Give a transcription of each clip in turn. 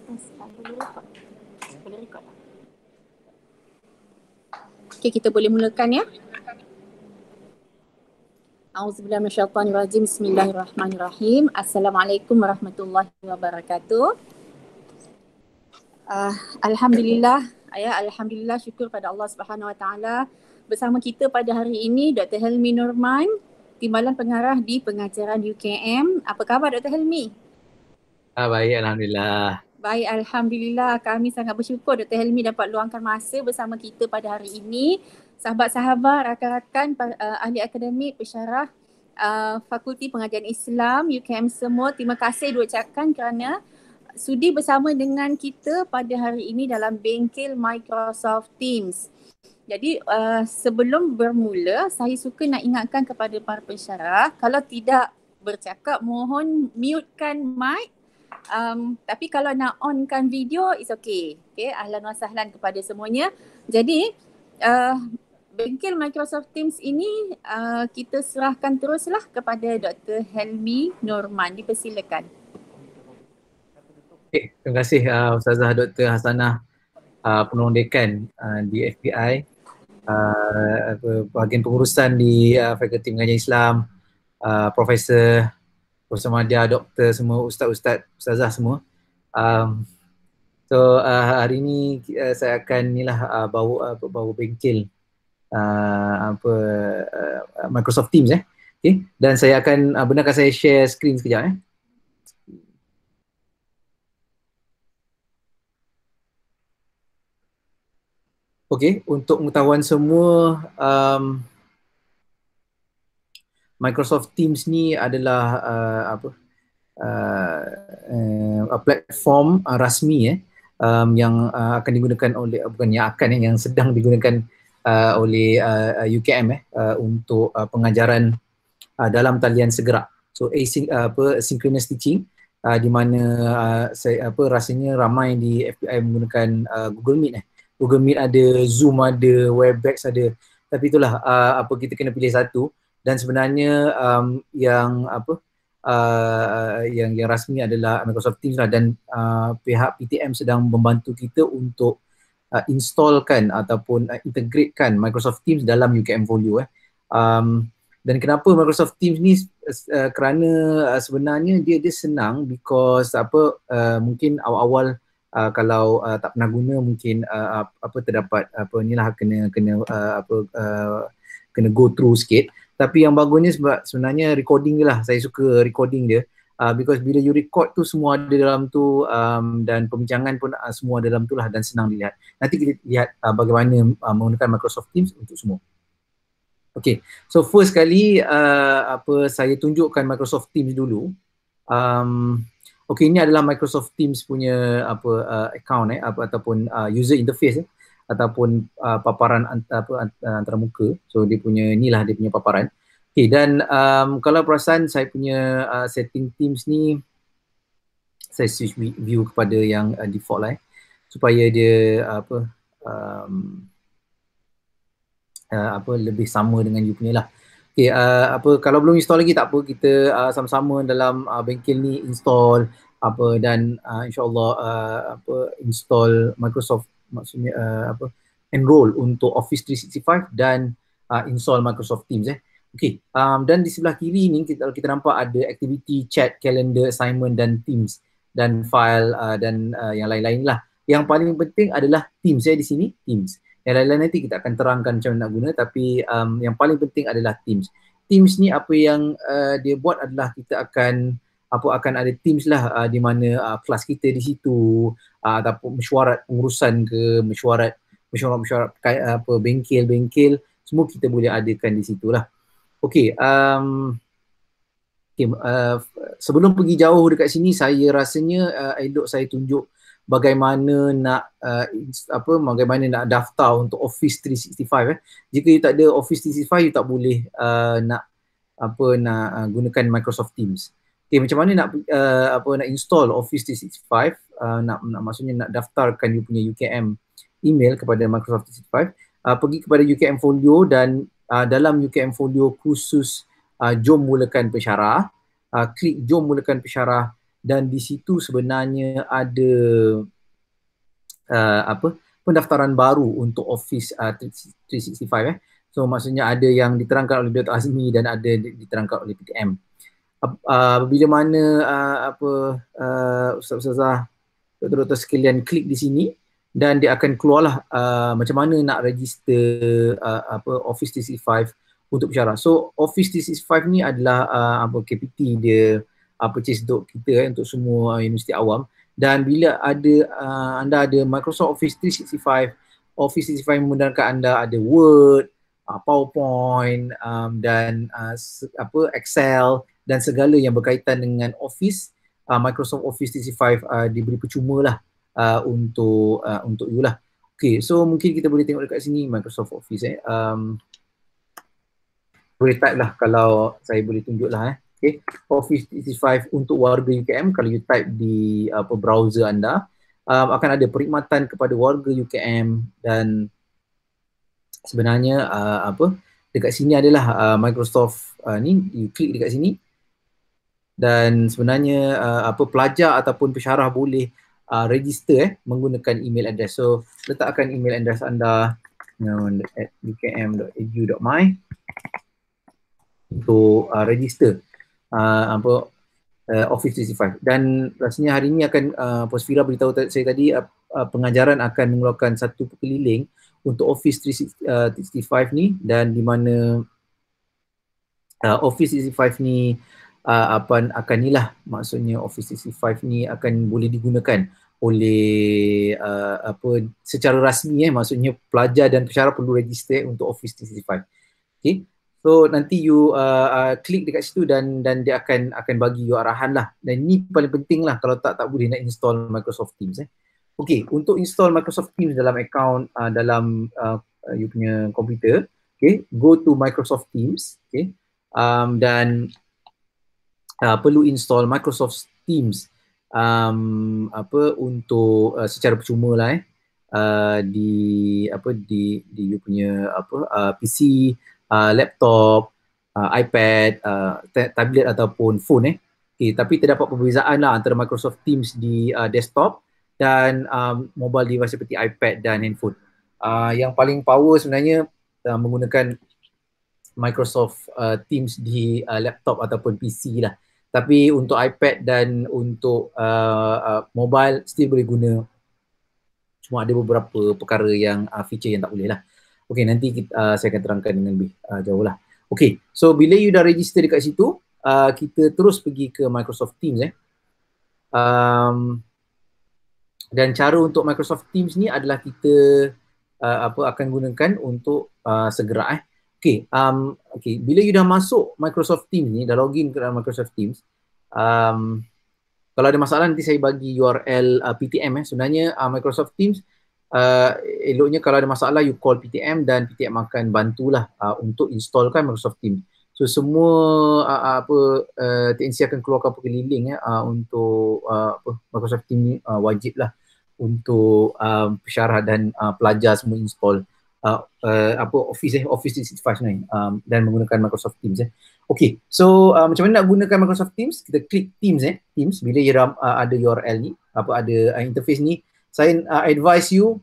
Boleh record. Boleh record. Okay, kita boleh mulakan ya. Auzubillahi minasyaitonirrajim. Bismillahirrahmanirrahim. Assalamualaikum warahmatullahi wabarakatuh. Alhamdulillah, alhamdulillah, syukur pada Allah Subhanahu Wa Taala. Bersama kita pada hari ini Dr. Helmi Norman, Timbalan Pengarah di Pengajaran UKM. Apa khabar Dr. Helmi? Baik, alhamdulillah. Baik, alhamdulillah. Kami sangat bersyukur Dr. Helmi dapat luangkan masa bersama kita pada hari ini. Sahabat-sahabat, rakan-rakan, ahli akademik, pensyarah Fakulti Pengajian Islam UKM semua, terima kasih diucapkan kerana sudi bersama dengan kita pada hari ini dalam bengkel Microsoft Teams. Jadi sebelum bermula, saya suka nak ingatkan kepada para pensyarah, kalau tidak bercakap mohon mutekan mic. Tapi kalau nak onkan video, it's okay. Okay, ahlan wa sahlan kepada semuanya. Jadi bengkel Microsoft Teams ini kita serahkan teruslah kepada Dr. Helmi Norman. Dipersilakan. Okay, terima kasih Ustazah Dr. Hasanah, penolong dekan di FPI, bahagian pengurusan di Fakulti Pengajian Islam, Profesor Madya, Doktor semua, Ustaz-Ustaz, Ustazah semua. Hari ini saya akan bawa bengkel Microsoft Teams Okay. Dan saya akan benarkan saya share screen sekejap Okey, untuk pengetahuan semua, Microsoft Teams ni adalah platform rasmi yang akan digunakan oleh, yang sedang digunakan oleh UKM untuk pengajaran dalam talian segera. So synchronous teaching, di mana rasanya ramai di FPI menggunakan Google Meet Google Meet ada, Zoom ada, Webex ada. Tapi itulah kita kena pilih satu, dan sebenarnya yang rasmi adalah Microsoft Teams lah, dan pihak PTM sedang membantu kita untuk installkan ataupun integratekan Microsoft Teams dalam UKM Folio dan kenapa Microsoft Teams ni kerana sebenarnya dia senang, because mungkin awal-awal kalau tak pernah guna mungkin terdapat kena go through sikit. Tapi yang bagusnya sebab sebenarnya recording je lah, saya suka recording dia, because bila you record tu semua ada dalam tu, dan pembincangan pun semua ada dalam tu lah, dan senang dilihat. Nanti kita lihat bagaimana menggunakan Microsoft Teams untuk semua. Okay, so first kali saya tunjukkan Microsoft Teams dulu. Okay, ini adalah Microsoft Teams punya account ataupun user interface ataupun paparan antara muka. So dia punya, inilah dia punya paparan. Okay, dan kalau perasan saya punya setting Teams ni, saya switch view kepada yang default lah supaya dia lebih sama dengan you punya lah. Okay, kalau belum install lagi tak apa, kita sama-sama dalam bengkel ni install dan insyaAllah install Microsoft, maksudnya enroll untuk Office 365 dan install Microsoft Teams Okay, dan di sebelah kiri ni kita nampak ada activity, chat, calendar, assignment dan Teams dan file dan yang lain-lain lah. Yang paling penting adalah Teams di sini, Teams. Yang lain-lain nanti kita akan terangkan macam mana nak guna, tapi yang paling penting adalah Teams. Teams ni apa yang dia buat adalah kita akan ada Teams lah, di mana kelas kita di situ, ataupun mesyuarat pengurusan ke, mesyuarat bengkel, semua kita boleh adakan di situ lah. Okay, sebelum pergi jauh dekat sini, saya rasanya elok saya tunjuk bagaimana nak daftar untuk Office 365 Jika you tak ada Office 365, you tak boleh nak gunakan Microsoft Teams. Okay, macam mana nak install Office 365, maksudnya nak daftarkan you punya UKM email kepada Microsoft 365, pergi kepada UKM Folio, dan dalam UKM Folio khusus Jom Mulakan Pensyarah, klik Jom Mulakan Pensyarah, dan di situ sebenarnya ada pendaftaran baru untuk Office 365 So maksudnya ada yang diterangkan oleh Dr. Azmi dan ada diterangkan oleh PTM. Bila mana ustaz-ustazah, doktor-doktor sekalian klik di sini dan dia akan keluarlah macam mana nak register Office 365 untuk pensyarah. So Office 365 ni adalah KPT dia purchase untuk kita untuk semua universiti awam. Dan bila ada anda ada Microsoft Office 365, Office 365 memudahkan anda ada Word, PowerPoint dan Excel dan segala yang berkaitan dengan Office. Microsoft Office 365 diberi percuma lah untuk you lah. Okay, so mungkin kita boleh tengok dekat sini Microsoft Office boleh type lah kalau saya boleh tunjuk lah Okay, Office 365 untuk warga UKM, kalau you type di browser anda akan ada perkhidmatan kepada warga UKM dan sebenarnya dekat sini adalah Microsoft ni, you klik dekat sini dan sebenarnya pelajar ataupun pensyarah boleh register menggunakan email address. So letakkan email address anda at ukm.edu.my untuk register Office 365. Dan rasanya hari ini akan Posfira beritahu saya tadi pengajaran akan mengeluarkan satu keliling untuk Office 365 ni, dan di mana Office 365 ni akan inilah maksudnya Office 365 ni akan boleh digunakan oleh secara rasmi maksudnya pelajar dan pensyarah perlu register untuk Office 365. Okay. So nanti you klik dekat situ dan dia akan bagi you arahan lah. Dan ini paling penting lah, kalau tak boleh nak install Microsoft Teams. Okay, untuk install Microsoft Teams dalam account dalam you punya komputer, okay, go to Microsoft Teams, okay, dan perlu install Microsoft Teams untuk secara percuma lah di you punya PC, laptop, iPad, tablet ataupun phone Okay, tapi terdapat perbezaan lah antara Microsoft Teams di desktop dan mobile device seperti iPad dan handphone. Yang paling power sebenarnya menggunakan Microsoft Teams di laptop ataupun PC lah. Tapi untuk iPad dan untuk mobile still boleh guna. Cuma ada beberapa perkara yang feature yang tak boleh lah. Okay, nanti saya akan terangkan dengan lebih jauh lah. Okay, so bila you dah register dekat situ, kita terus pergi ke Microsoft Teams dan cara untuk Microsoft Teams ni adalah kita akan gunakan untuk segera Okay, bila you dah masuk Microsoft Teams ni, dah login ke dalam Microsoft Teams, kalau ada masalah nanti saya bagi URL PTM sebenarnya Microsoft Teams. Eloknya kalau ada masalah you call PTM dan PTM akan bantulah untuk installkan Microsoft Teams. So semua TNC akan keluarkan pengeliling untuk Microsoft Teams ni wajib lah untuk pensyarah dan pelajar semua install Office 365 ni dan menggunakan Microsoft Teams Okay, so macam mana nak gunakan Microsoft Teams? Kita klik Teams Teams bila you ada URL ni, ada interface ni, saya advise you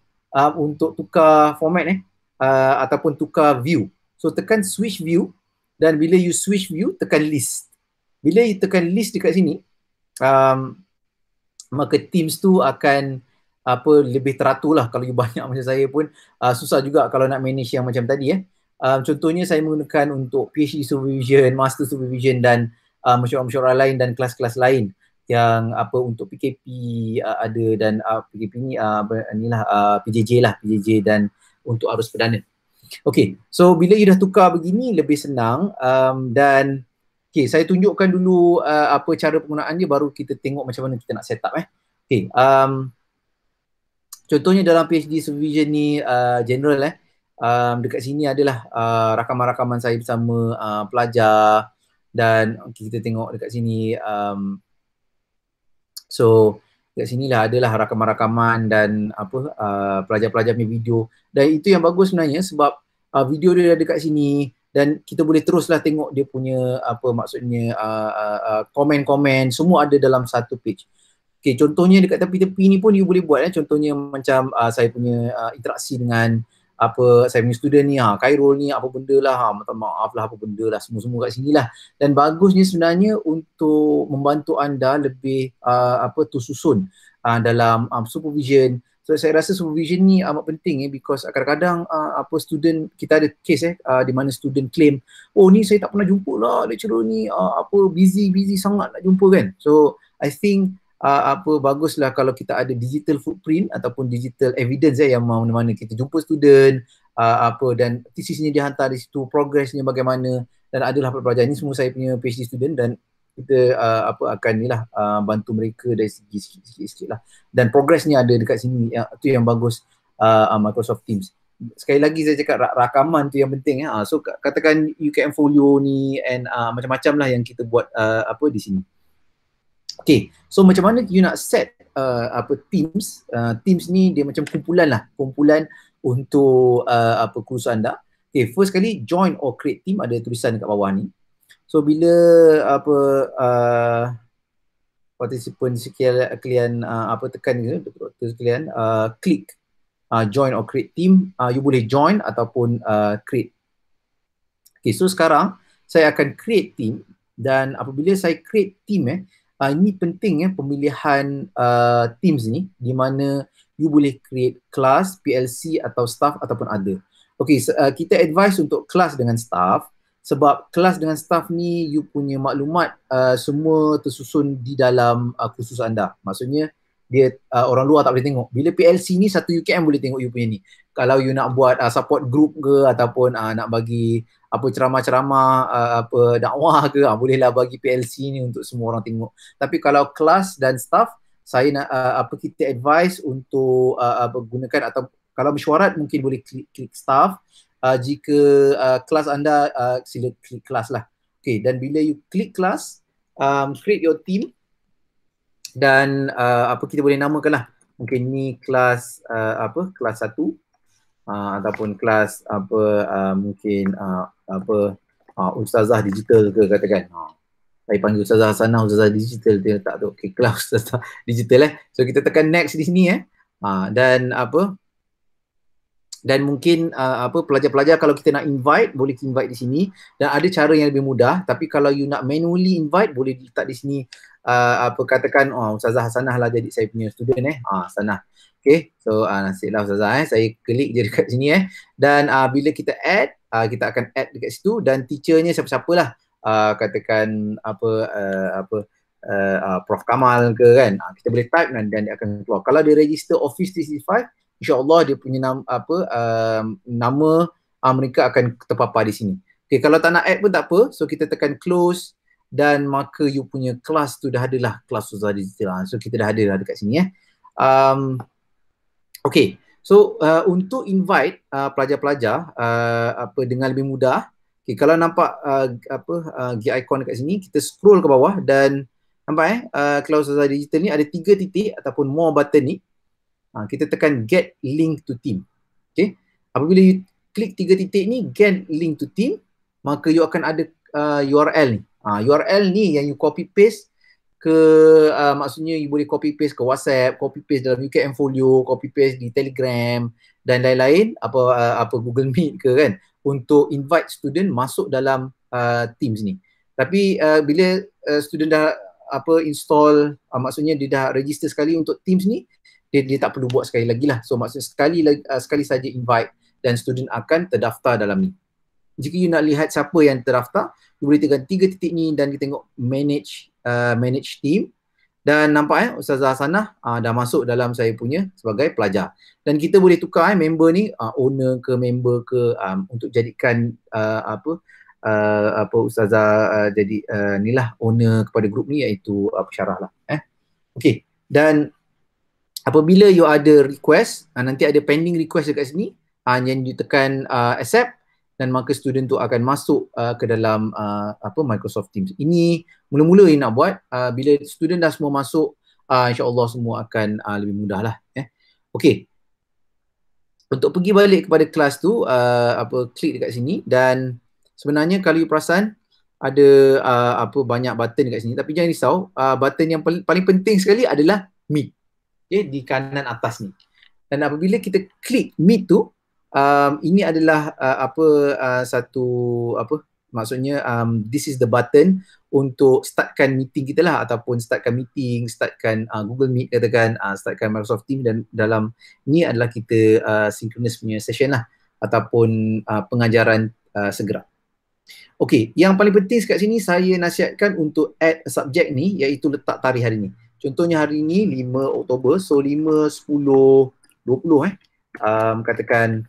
untuk tukar format ataupun tukar view. So tekan switch view dan bila you switch view tekan list. Bila you tekan list dekat sini, maka Teams tu akan lebih teratur lah. Kalau you banyak macam saya pun susah juga kalau nak manage yang macam tadi contohnya saya menggunakan untuk PhD supervision, master supervision dan mesyuarat-mesyuarat lain dan kelas-kelas lain yang untuk PKP ada dan PKP ni PJJ dan untuk arus perdana. Okay, so bila you dah tukar begini lebih senang dan okay, saya tunjukkan dulu apa cara penggunaan dia, baru kita tengok macam mana kita nak set up Okay, contohnya dalam PhD supervision ni general dekat sini adalah rakaman-rakaman saya bersama pelajar dan kita tengok dekat sini so dekat sinilah adalah rakaman-rakaman dan pelajar-pelajar punya video, dan itu yang bagus sebenarnya sebab video dia ada dekat sini dan kita boleh teruslah tengok dia punya apa maksudnya komen-komen semua ada dalam satu page. Okay, contohnya dekat tepi-tepi ni pun you boleh buat contohnya macam saya punya interaksi dengan apa saya punya student ni Khairul ni apa benda lah minta maaf lah apa benda lah semua-semua kat sini lah. Dan bagusnya sebenarnya untuk membantu anda lebih apa tersusun dalam supervision. So saya rasa supervision ni amat penting because kadang-kadang apa student kita ada case di mana student claim oh ni saya tak pernah jumpa lah lecturer ni apa busy sangat nak jumpa kan. So I think apa baguslah kalau kita ada digital footprint ataupun digital evidence yang mana-mana kita jumpa student apa dan tesisnya dihantar di situ, progressnya bagaimana dan adalah pelajaran. Ini semua saya punya PhD student dan kita apa akan ni lah bantu mereka dari segi sikit-sikit lah dan progressnya ada dekat sini tu yang bagus Microsoft Teams. Sekali lagi saya cakap rakaman tu yang penting so katakan UKM folio ni and macam-macam lah yang kita buat apa di sini. Okay, so macam mana you nak set apa Teams? Teams ni dia macam kumpulan untuk apa kursus anda. Okay, first kali join or create team ada tulisan dekat bawah ni. So bila apa participant sekalian apa tekan ni sekalian klik join or create team, you boleh join ataupun create. Okay, so sekarang saya akan create team dan apabila saya create team ini penting pemilihan teams ni di mana you boleh create kelas, PLC atau staff ataupun other. Okay, kita advise untuk kelas dengan staff sebab kelas dengan staff ni you punya maklumat semua tersusun di dalam kursus anda. Maksudnya dia orang luar tak boleh tengok. Bila PLC ni satu UKM boleh tengok you punya ni. Kalau you nak buat support group ke ataupun nak bagi apa ceramah-ceramah apa dakwah ke bolehlah bagi PLC ni untuk semua orang tengok. Tapi kalau kelas dan staff saya nak apa kita advise untuk gunakan atau kalau mesyuarat mungkin boleh klik staff. Jika kelas anda sila klik kelas lah. Okay, dan bila you klik kelas create your team dan apa kita boleh namakan lah. Mungkin ni kelas apa kelas 1 ataupun kelas apa mungkin apa ustazah digital ke katakan. Saya panggil Ustazah Hasanah, Ustazah Digital dia letak tu. Okay, kelas Ustazah Digital So kita tekan next di sini dan apa dan mungkin apa pelajar-pelajar kalau kita nak invite boleh invite di sini dan ada cara yang lebih mudah tapi kalau you nak manually invite boleh letak di sini apa katakan Ustazah Hasanah lah jadi saya punya student Hasanah. Okay, so nasiblah Ustazah saya klik je dekat sini dan bila kita add kita akan add dekat situ dan teachernya siapa-siapalah katakan apa Prof Kamal ke kan kita boleh type dan dia akan keluar. Kalau dia register Office 365 InsyaAllah dia punya nama mereka akan terpapar di sini. Okay, kalau tak nak add pun tak apa. So kita tekan close dan maka you punya kelas tu dah adalah kelas Ustazah Digital. So kita dah ada dah dekat sini Okay, so untuk invite pelajar-pelajar apa dengan lebih mudah. Okay, kalau nampak gear icon dekat sini kita scroll ke bawah dan nampak kelas Ustazah Digital ni ada 3 titik ataupun more button ni. Kita tekan get link to team. Okay. Apabila you klik 3 titik ni get link to team, maka you akan ada URL ni. URL ni yang you copy paste ke maksudnya you boleh copy paste ke WhatsApp, copy paste dalam UKM folio, copy paste di Telegram dan lain-lain apa Google Meet ke kan untuk invite student masuk dalam Teams ni. Tapi bila student dah install maksudnya dia dah register sekali untuk Teams ni dia tak perlu buat sekali lagi lah. So maksudnya sekali saja invite dan student akan terdaftar dalam ni. Jika you nak lihat siapa yang terdaftar, you boleh tekan 3 titik ni dan kita tengok manage team dan nampak Ustazah Hasanah dah masuk dalam saya punya sebagai pelajar. Dan kita boleh tukar member ni owner ke member ke untuk jadikan apa Ustazah jadi inilah owner kepada grup ni iaitu Syarah lah. Okay, dan apabila you ada request, nanti ada pending request dekat sini, yang you tekan accept dan maka student tu akan masuk ke dalam Microsoft Teams. Ini mula-mula you nak buat, bila student dah semua masuk, insya-Allah semua akan lebih mudah lah. Okey. Untuk pergi balik kepada kelas tu, klik dekat sini dan sebenarnya kalau you perasan ada apa banyak button dekat sini, tapi jangan risau, button yang paling penting sekali adalah Meet. Okay, di kanan atas ni. Dan apabila kita klik Meet tu, ini adalah satu apa maksudnya this is the button untuk startkan meeting kita lah, ataupun startkan meeting, startkan Google Meet katakan, startkan Microsoft Teams, dan dalam ni adalah kita synchronous punya session lah, ataupun pengajaran segera. Okey, yang paling penting kat sini saya nasihatkan untuk add subjek ni, iaitu letak tarikh hari ni. Contohnya hari ni 5 Oktober, so 5, 10, 20 katakan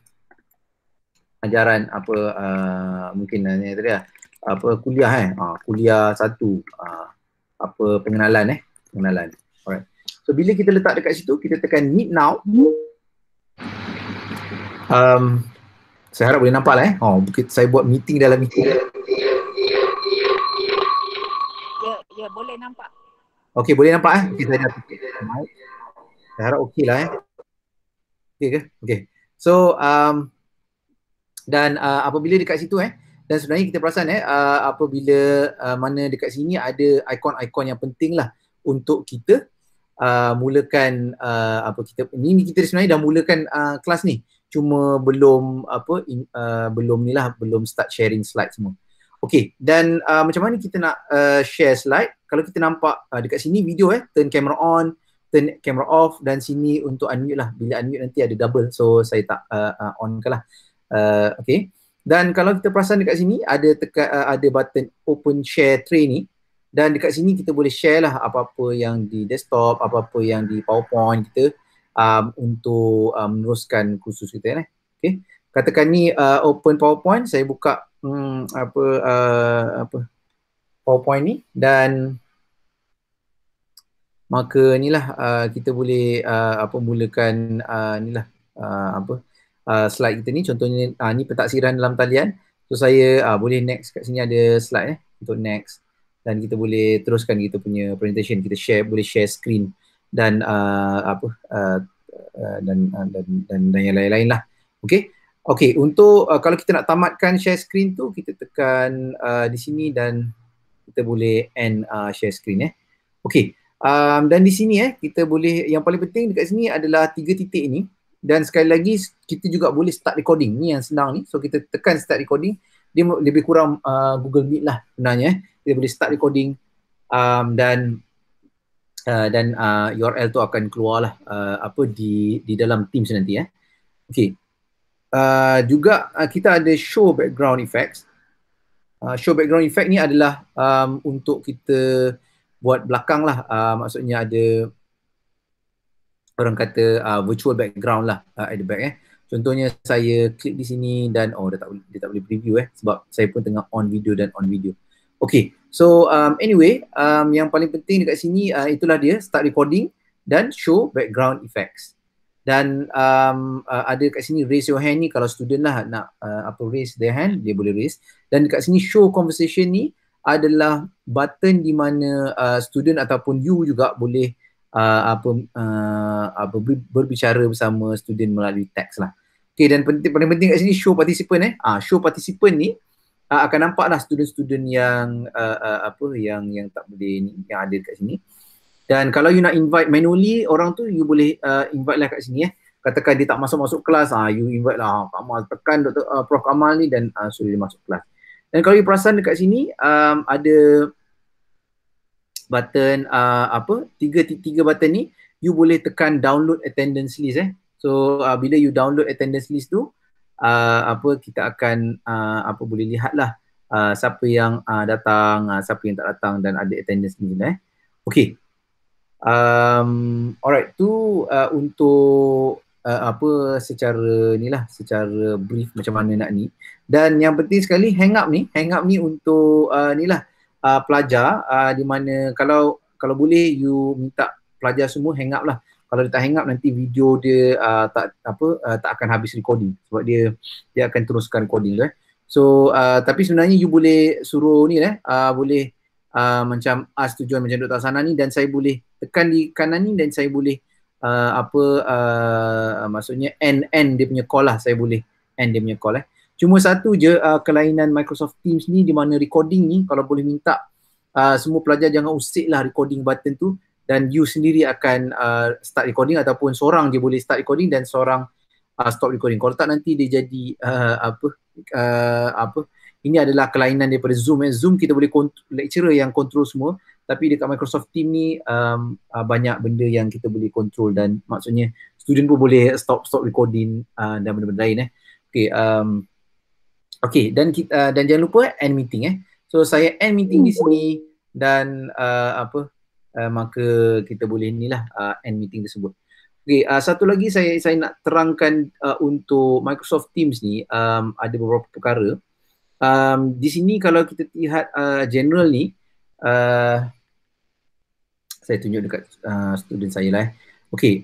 ajaran apa mungkin ni tadi lah, apa kuliah kuliah 1 apa pengenalan. Alright. So bila kita letak dekat situ, kita tekan Meet Now. Saya harap boleh nampak lah saya buat meeting dalam meeting. Ya, boleh nampak. Okey, boleh nampak Okey, saya dah saya harap okey lah Okey ke? Okey. So dan apabila dekat situ dan sebenarnya kita perasan apabila mana dekat sini ada ikon-ikon yang penting lah untuk kita mulakan kita sebenarnya dah mulakan kelas ni, cuma belum belum start sharing slide semua. Okey, dan macam mana kita nak share slide? Kalau kita nampak dekat sini video turn camera on, turn camera off, dan sini untuk unmute lah. Bila unmute nanti ada double, so saya tak on ke lah. Okey. Dan kalau kita perasan dekat sini ada button open share tray ni, dan dekat sini kita boleh share lah apa-apa yang di desktop, apa-apa yang di PowerPoint kita untuk meneruskan kursus kita Okey. Katakan ni open PowerPoint, saya buka PowerPoint ni, dan maka inilah kita boleh mulakan slide kita ni. Contohnya ni pentaksiran dalam talian. So saya boleh next, kat sini ada slide untuk next, dan kita boleh teruskan kita punya presentation. Kita boleh share screen dan dan yang lain-lain lah. Okey, untuk kalau kita nak tamatkan share screen tu, kita tekan di sini dan kita boleh end share screen Okey. Dan di sini kita boleh, yang paling penting dekat sini adalah 3 titik ni, dan sekali lagi kita juga boleh start recording. Ni yang senang ni. So kita tekan start recording, dia lebih kurang Google Meet lah sebenarnya. Kita boleh start recording dan URL tu akan keluar lah di dalam Teams nanti Okey. Juga kita ada show background effects. Show background effect ni adalah untuk kita buat belakang lah, maksudnya ada orang kata virtual background lah at the back Contohnya saya klik di sini dan dia tak boleh preview sebab saya pun tengah on video dan on video. Okay, so anyway, yang paling penting dekat sini itulah dia, start recording dan show background effects. Dan ada kat sini raise your hand ni, kalau student lah nak raise their hand, dia boleh raise. Dan dekat sini show conversation ni adalah button di mana student ataupun you juga boleh berbicara bersama student melalui teks lah. Okay, dan paling penting kat sini show participant show participant ni akan nampak lah student-student yang yang tak boleh ni, yang ada kat sini. Dan kalau you nak invite manually orang tu, you boleh invite lah kat sini Katakan dia tak masuk kelas, you invite lah Kamal, tekan Dr. Prof Kamal ni dan suruh dia masuk kelas. Dan kalau you perasan dekat sini ada button tiga button ni, you boleh tekan download attendance list So bila you download attendance list tu, kita akan boleh lihat lah siapa yang datang, siapa yang tak datang, dan ada attendance ni Okay. Alright, tu untuk secara brief macam mana nak ni. Dan yang penting sekali, hang up ni untuk pelajar, di mana kalau boleh you minta pelajar semua hang up lah. Kalau dia tak hang up, nanti video dia tak akan habis recording, sebab dia akan teruskan recording tu So tapi sebenarnya you boleh suruh ni boleh macam ask to join macam Dr. Sana ni, dan saya boleh tekan di kanan ni dan saya boleh maksudnya end dia punya call lah, saya boleh end dia punya call Cuma satu je kelainan Microsoft Teams ni, di mana recording ni kalau boleh minta semua pelajar jangan usik lah recording button tu, dan you sendiri akan start recording, ataupun seorang je boleh start recording dan seorang stop recording. Kalau tak nanti dia jadi ini adalah kelainan daripada Zoom. Zoom kita boleh lecturer yang control semua, tapi dekat Microsoft Teams ni banyak benda yang kita boleh control, dan maksudnya student pun boleh stop recording dan benda-benda lain. Okay, dan jangan lupa end meeting. So saya end meeting di sini, dan maka kita boleh inilah end meeting tersebut. Okay, satu lagi saya nak terangkan untuk Microsoft Teams ni, ada beberapa perkara. Di sini kalau kita lihat general ni, saya tunjuk dekat student saya lah. Okay,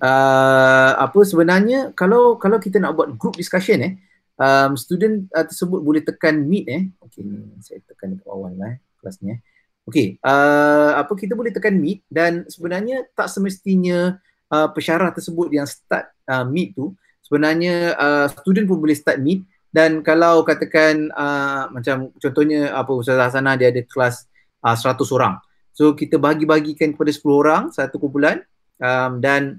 sebenarnya kalau kita nak buat group discussion student tersebut boleh tekan meet. Okay, ni saya tekan dekat bawah lah kelas ni. Okay, kita boleh tekan meet, dan sebenarnya tak semestinya pensyarah tersebut yang start meet tu, sebenarnya student pun boleh start meet. Dan kalau katakan macam contohnya Ustazah Hasanah dia ada kelas 100 orang. So kita bagi-bagikan kepada 10 orang satu kumpulan, dan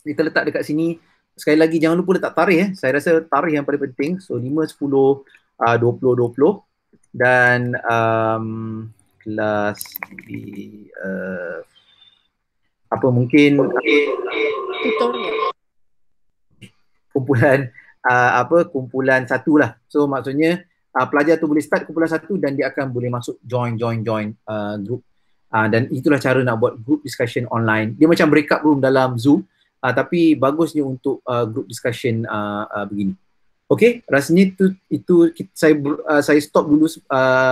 kita letak dekat sini. Sekali lagi jangan lupa letak tarikh. Saya rasa tarikh yang paling penting. So 5, 10, 20, 20, dan kelas di mungkin tutorial kumpulan kumpulan 1 lah. So maksudnya pelajar tu boleh start kumpulan 1 dan dia akan boleh masuk join group. Dan itulah cara nak buat group discussion online. Dia macam breakout room dalam Zoom, tapi bagusnya untuk group discussion begini. Okay, rasanya itu saya stop dulu.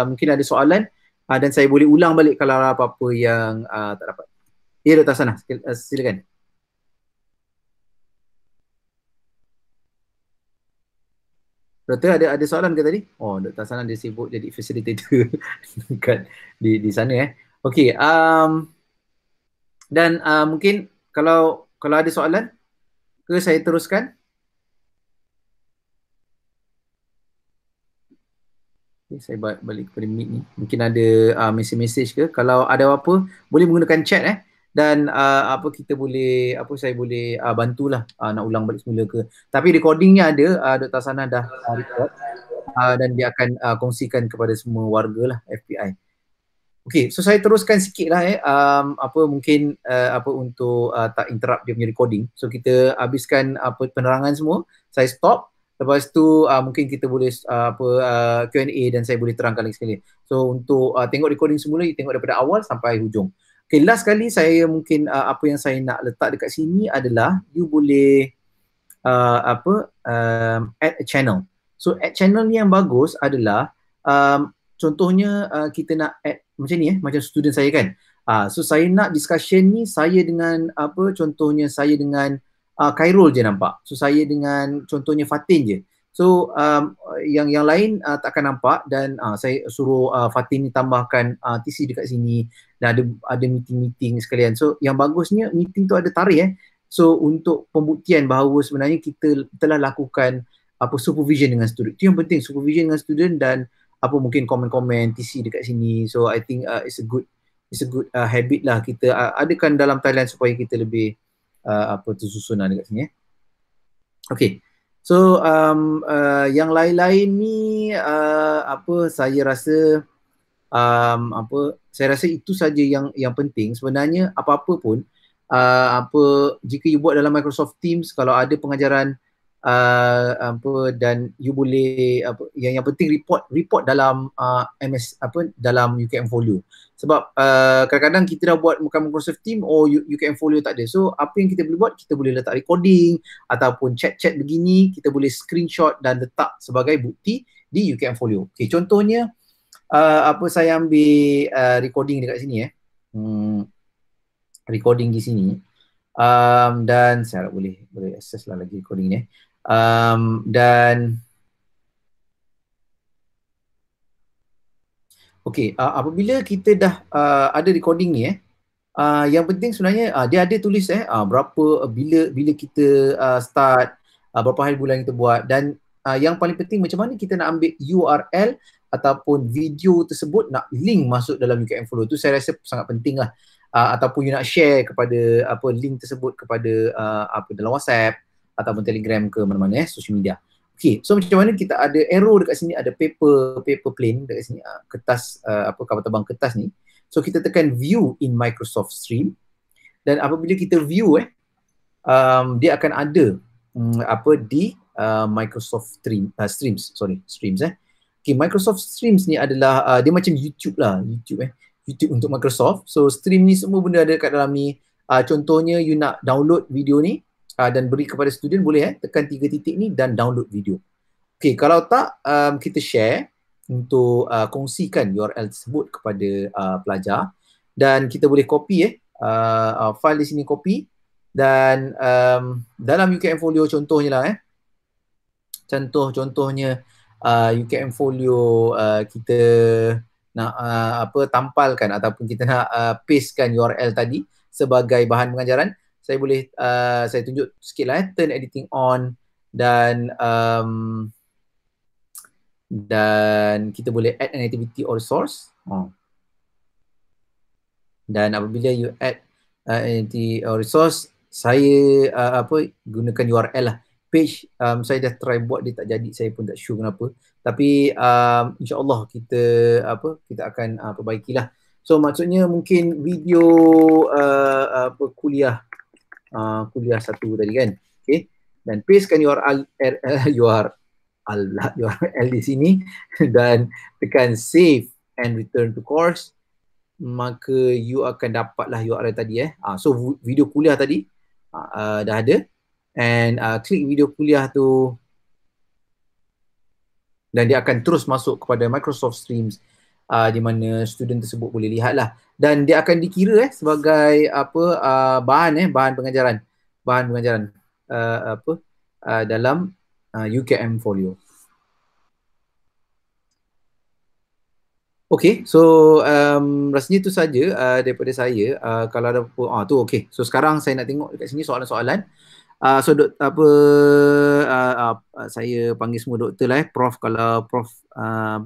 Mungkin ada soalan, dan saya boleh ulang balik kalau apa-apa yang tak dapat. Ya, Dr. Hasanah, silakan. Doktor ada soalan ke tadi? Oh, Dr. Hasanah dia sibuk jadi facilitator dekat di sana. Okey, dan mungkin kalau ada soalan ke saya teruskan. Okay, saya balik kepada meet ni. Mungkin ada message ke. Kalau ada apa-apa boleh menggunakan chat dan kita boleh saya boleh bantulah nak ulang balik semula ke. Tapi recordingnya ada, Dr. Hasanah dah record dan dia akan kongsikan kepada semua warga lah, FPI. Okay, so saya teruskan sikit lah mungkin untuk tak interrupt dia punya recording. So kita habiskan penerangan semua, saya stop. Lepas tu mungkin kita boleh Q&A dan saya boleh terangkan lagi sekali. So untuk tengok recording semula, you tengok daripada awal sampai hujung. Okay, last kali saya mungkin apa yang saya nak letak dekat sini adalah you boleh add a channel. So add channel ni yang bagus adalah contohnya kita nak add macam ni macam student saya kan. So saya nak discussion ni saya dengan contohnya saya dengan Khairul je nampak. So saya dengan contohnya Fatin je. So yang lain takkan nampak, dan saya suruh Fatin ni tambahkan TC dekat sini, dan ada meeting-meeting sekalian. So yang bagusnya meeting tu ada tarikh. So untuk pembuktian bahawa sebenarnya kita telah lakukan supervision dengan student. Itu yang penting, supervision dengan student, dan mungkin komen-komen TC dekat sini. So I think it's a good habit lah kita adakan dalam Thailand supaya kita lebih tersusun lah dekat sini. Okay, so yang lain-lain ni saya rasa saya rasa itu saja yang penting. Sebenarnya apa-apa pun jika you buat dalam Microsoft Teams, kalau ada pengajaran dan you boleh yang penting report dalam MS dalam UKM Folio. Sebab kadang-kadang kita dah buat bukan Microsoft Team, UKM Folio tak ada. So apa yang kita boleh buat, kita boleh letak recording ataupun chat-chat begini, kita boleh screenshot dan letak sebagai bukti di UKM Folio. Okay, contohnya saya ambil recording dekat sini recording di sini, dan saya harap boleh access lah lagi recording ni. Dan okay, apabila kita dah ada recording ni yang penting sebenarnya dia ada tulis berapa bila kita start, berapa hari bulan kita buat, dan yang paling penting macam mana kita nak ambil URL ataupun video tersebut nak link masuk dalam UKM Follow tu saya rasa sangat penting lah. Ataupun you nak share kepada link tersebut kepada dalam WhatsApp ataupun Telegram ke mana-mana social media. Okay, so macam mana kita ada arrow dekat sini, ada paper plane dekat sini, kertas kapal terbang kertas ni. So kita tekan view in Microsoft Stream dan apabila kita view dia akan ada di Microsoft Streams. Okay, Microsoft Streams ni adalah dia macam YouTube lah, YouTube untuk Microsoft. So stream ni semua benda ada kat dalam ni. Contohnya you nak download video ni dan beri kepada student, boleh tekan 3 titik ni dan download video. Okay, kalau tak kita share untuk kongsikan URL tersebut kepada pelajar dan kita boleh copy file di sini copy dan dalam UKM Folio contohnya lah contohnya UKM Folio kita nak tampalkan ataupun kita nak pastekan URL tadi sebagai bahan pengajaran, saya boleh saya tunjuk sikit lah turn editing on dan kita boleh add an activity or resource. Dan apabila you add activity or resource, saya gunakan URL lah page. Saya dah try buat, dia tak jadi, saya pun tak sure kenapa, tapi insyaAllah kita akan perbaikilah. So maksudnya mungkin video kuliah satu tadi kan, okay, dan pastekan URL di sini dan tekan save and return to course, maka you akan dapatlah URL tadi so video kuliah tadi dah ada, and klik video kuliah tu dan dia akan terus masuk kepada Microsoft Streams di mana student tersebut boleh lihat lah, dan dia akan dikira sebagai bahan pengajaran dalam UKM Folio. Okay, so rasanya itu saja daripada saya. Kalau ada tu okay. So sekarang saya nak tengok dekat sini soalan-soalan. So saya panggil semua doktor lah Prof, kalau Prof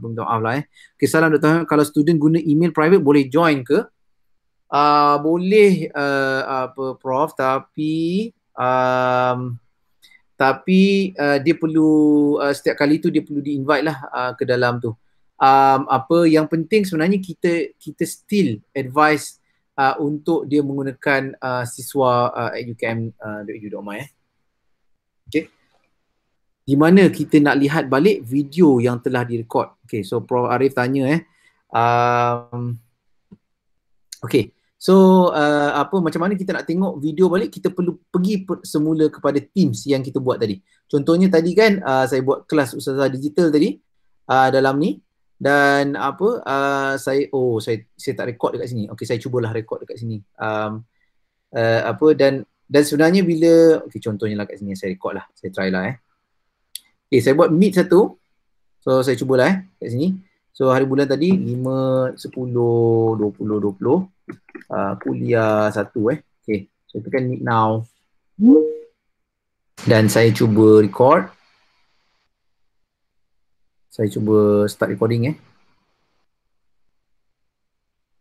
minta maaf lah Okay, salam doktor. Kalau student guna email private boleh join ke? Boleh Prof, tapi dia perlu setiap kali tu dia perlu di-invite lah ke dalam tu. Yang penting sebenarnya kita still advise untuk dia menggunakan siswa ukm.edu.my okay, di mana kita nak lihat balik video yang telah direkod. Okay, so Prof Arif tanya okay, so macam mana kita nak tengok video balik? Kita perlu pergi semula kepada Teams yang kita buat tadi. Contohnya tadi kan saya buat kelas Ustazah Digital tadi dalam ni. Dan saya tak rekod dekat sini. Okey, saya cubalah rekod dekat sini. Dan sebenarnya bila contohnya lah kat sini saya rekod lah. Saya try lah Okey, saya buat meet satu. So saya cubalah kat sini. So hari bulan tadi 5, 10, 20, 20 kuliah satu Okey, so tekan meet now. Dan saya cuba record. Saya cuba start recording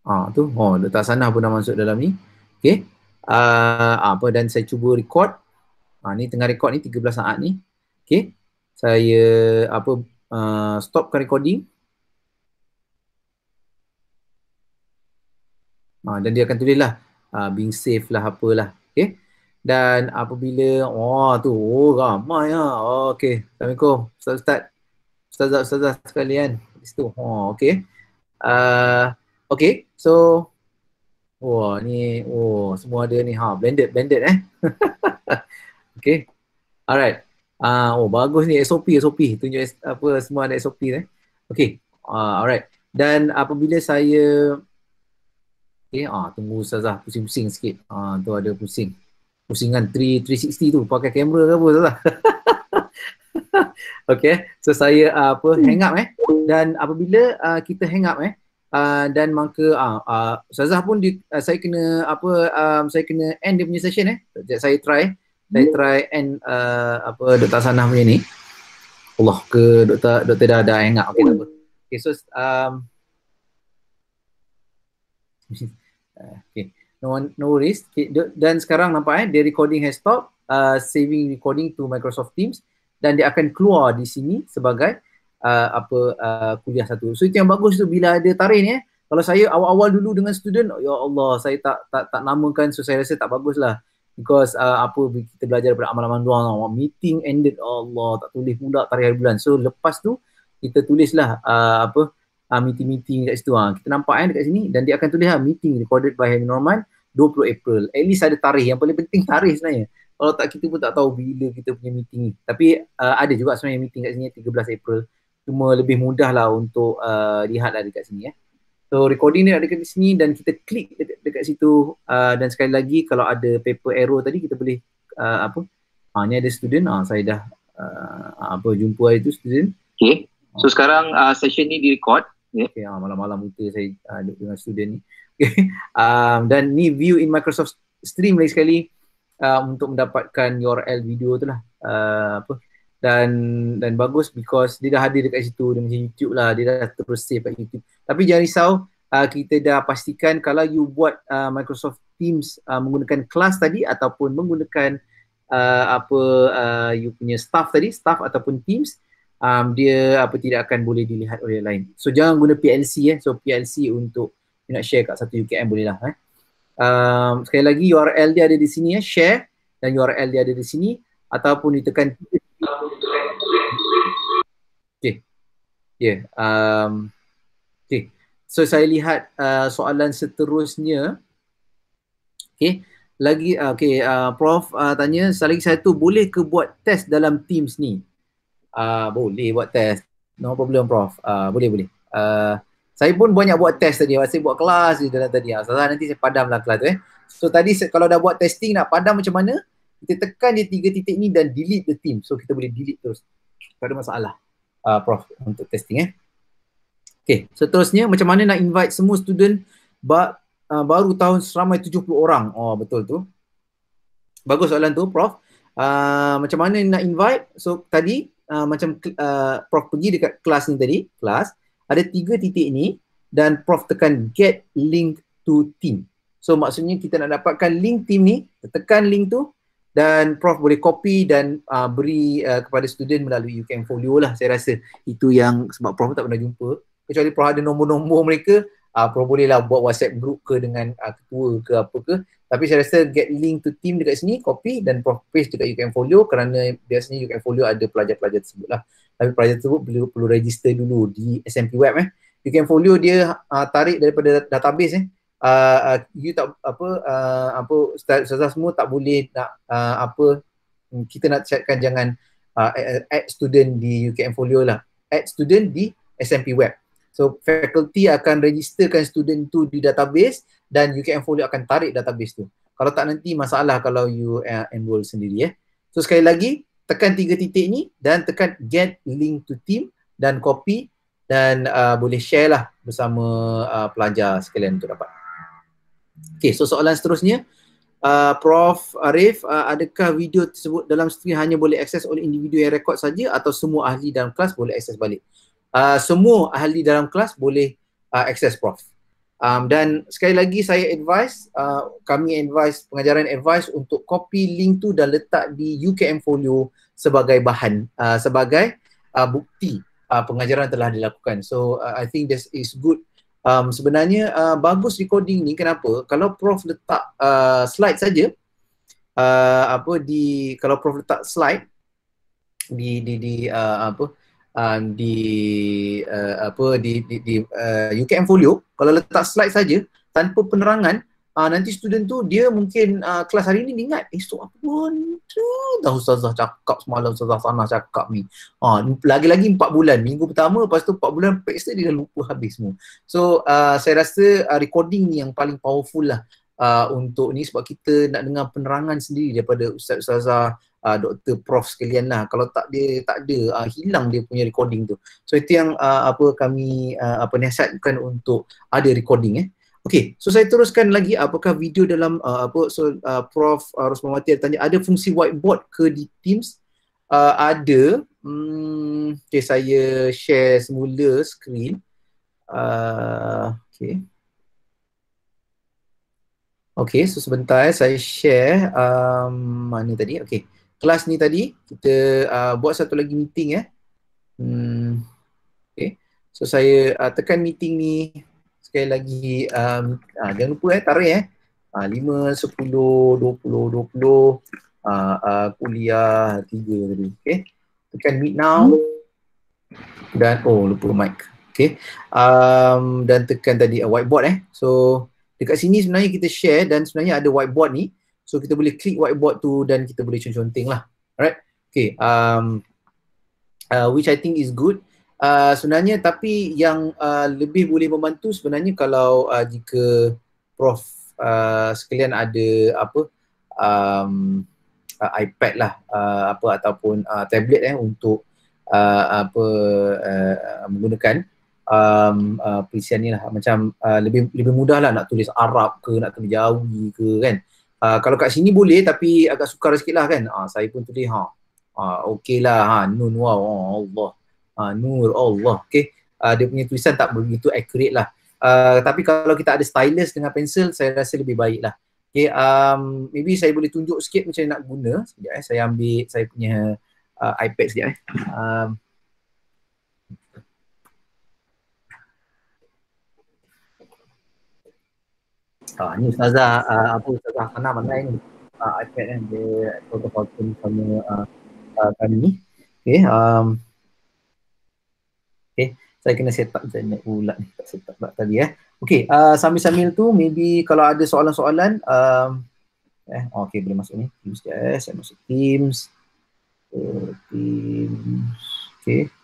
Dr. Sanah pun dah masuk dalam ni. Okey. Dan saya cuba record. Ni tengah record ni 13 saat ni. Okey. Saya stopkan recording. Dan dia akan tulis lah being safe lah apalah. Okey. Dan apabila ramai okey. Assalamualaikum Ustazah sekalian di situ. Okey. Okey. So ni semua ada ni blended Okey. Alright. Bagus ni SOP tunjuk semua ada SOP Okey. Alright. Dan apabila saya tunggu Ustazah pusing-pusing sikit. Tu ada pusingan 360 tu pakai kamera ke apa Ustazah? Okay, so saya hang up dan apabila kita hang up dan maka Ustazah pun saya kena saya kena end dia punya session saya try end Dr. Sanah punya ni. Allah ke doktor dah hang up. Okay, tak apa. Okay, so okay. No worries. Okay, dan sekarang nampak the recording has stopped, saving recording to Microsoft Teams, dan dia akan keluar di sini sebagai kuliah satu. So itu yang bagus tu bila ada tarikh ni. Kalau saya awal-awal dulu dengan student, ya Allah, saya tak namakan, so saya rasa tak bagus lah. Because kita belajar daripada amalan luar, meeting ended, Allah, tak tulis pula tarikh hari bulan. So lepas tu kita tulislah meeting-meeting kat situ. Kita nampak dekat sini, dan dia akan tulis meeting recorded by Helmi Norman 20 April. At least ada tarikh. Yang paling penting tarikh sebenarnya. Kalau tak, kita pun tak tahu bila kita punya meeting ni. Tapi ada juga sebenarnya meeting kat sini 13 April. Cuma lebih mudah lah untuk lihatlah dekat sini. So recording ni ada dekat sini, dan kita klik dekat situ, dan sekali lagi kalau ada paper arrow tadi kita boleh ni ada student, saya dah jumpa itu student. Okay. So sekarang session ni di-record. Okay, malam-malam buta saya duduk dengan student ni. Okay. Dan ni view in Microsoft Stream lagi sekali, untuk mendapatkan URL video tu lah. Dan bagus because dia dah hadir dekat situ. Dia macam YouTube lah, dia dah terus save kat YouTube. Tapi jangan risau, kita dah pastikan kalau you buat Microsoft Teams menggunakan kelas tadi ataupun menggunakan you punya staff tadi, staff ataupun Teams, dia tidak akan boleh dilihat oleh lain. So jangan guna PLC. So PLC untuk you nak share kat satu UKM boleh lah. Sekali lagi URL dia ada di sini, share, dan URL dia ada di sini, ataupun ditekan. Okay. Yeah. Okay. So saya lihat soalan seterusnya. Okay. Lagi Prof tanya, lagi satu, boleh ke buat test dalam Teams ni? Boleh buat test. No problem Prof. Boleh. Saya pun banyak buat test tadi. Saya buat kelas je dalam tadi. Nanti saya padamlah kelas tu. So tadi kalau dah buat testing, nak padam macam mana? Kita tekan dia 3 titik ni dan delete the team. So kita boleh delete terus. Tak ada masalah Prof untuk testing. Okay, seterusnya macam mana nak invite semua student baru tahun seramai 70 orang. Oh betul tu. Bagus soalan tu Prof. Macam mana nak invite? So tadi macam Prof pergi dekat kelas ni tadi. Kelas ada 3 titik ni, dan Prof tekan get link to team. So maksudnya kita nak dapatkan link team ni, tekan link tu, dan Prof boleh copy dan beri kepada student melalui UKM Folio lah. Saya rasa itu yang sebab Prof tak pernah jumpa. Kecuali Prof ada nombor-nombor mereka, Prof boleh lah buat WhatsApp group ke dengan ketua ke apa ke. Tapi saya rasa get link to team dekat sini, copy, dan Prof paste dekat UKM Folio, kerana biasanya UKM Folio ada pelajar-pelajar tersebut lah. Tapi pelajar tersebut perlu register dulu di SMP Web. UKM Folio dia tarik daripada database. You tak ustazah semua tak boleh nak kita nak chatkan jangan add student di UKM Folio lah, add student di SMP Web. So faculty akan registerkan student tu di database, dan UKM Folio akan tarik database tu. Kalau tak nanti masalah kalau you enroll sendiri. So sekali lagi tekan 3 titik ni dan tekan get link to team dan copy, dan boleh share lah bersama pelajar sekalian untuk dapat. Okay, so soalan seterusnya, Prof Arif, adakah video tersebut dalam stream hanya boleh akses oleh individu yang rekod saja, atau semua ahli dalam kelas boleh akses balik? Semua ahli dalam kelas boleh akses Prof. Dan sekali lagi saya advise, pengajaran advise untuk copy link tu dan letak di UKM Folio sebagai bahan, sebagai bukti pengajaran telah dilakukan. So I think this is good. Sebenarnya bagus recording ni. Kenapa? Kalau Prof letak slide saja, kalau Prof letak slide di UKM Folio, kalau letak slide saja tanpa penerangan, nanti student tu dia mungkin kelas hari ni dia ingat esok apa pun dah ustazah cakap semalam, ustazah Sanah cakap ni. Lagi-lagi 4 bulan, minggu pertama, lepas tu 4 bulan peksa dia dah lupa habis semua. So saya rasa recording ni yang paling powerful lah untuk ni, sebab kita nak dengar penerangan sendiri daripada ustaz-ustazah, doktor, prof sekalian lah. Kalau tak ada hilang dia punya recording tu. So itu yang kami nasihatkan untuk ada recording. Okay, so saya teruskan lagi, apakah video dalam Prof Rosmawati tanya, ada fungsi whiteboard ke di Teams? ada. Okay, saya share semula screen. Okay. Okay, so sebentar saya share mana tadi? Okay, kelas ni tadi kita buat satu lagi meeting ya. Okay, so saya tekan meeting ni sekali lagi. Jangan lupa tarik 5, 10, 20, 20 kuliah 3 tadi. Okay, tekan meet now dan lupa mic. Okay, dan tekan tadi whiteboard so dekat sini sebenarnya kita share dan sebenarnya ada whiteboard ni, so kita boleh klik whiteboard tu dan kita boleh conteng lah. Alright, okay, which I think is good sebenarnya, tapi yang lebih boleh membantu sebenarnya kalau jika Prof sekalian ada iPad lah ataupun tablet untuk menggunakan perisian ni lah, macam lebih mudah lah nak tulis Arab ke, nak tulis Jawi ke kan. Kalau kat sini boleh tapi agak sukar sikit lah kan. Saya pun tulis okey lah nun wow Allah, nur Allah. Okay, dia punya tulisan tak begitu accurate lah. Tapi kalau kita ada stylus dengan pensel, saya rasa lebih baik lah. Okay, maybe saya boleh tunjuk sikit macam mana nak guna. Sekejap saya ambil saya punya iPad sekejap ni Ustazah Ustazah Hana pandai ni iPad kan, dia foto-foto sama kami ni. Okay, okay, saya kena set up internet pula ni, tak set up pula tadi Okay, sambil-sambil tu maybe kalau ada soalan-soalan okay, boleh masuk ni Teams je. Saya masuk Teams. Teams. Okay.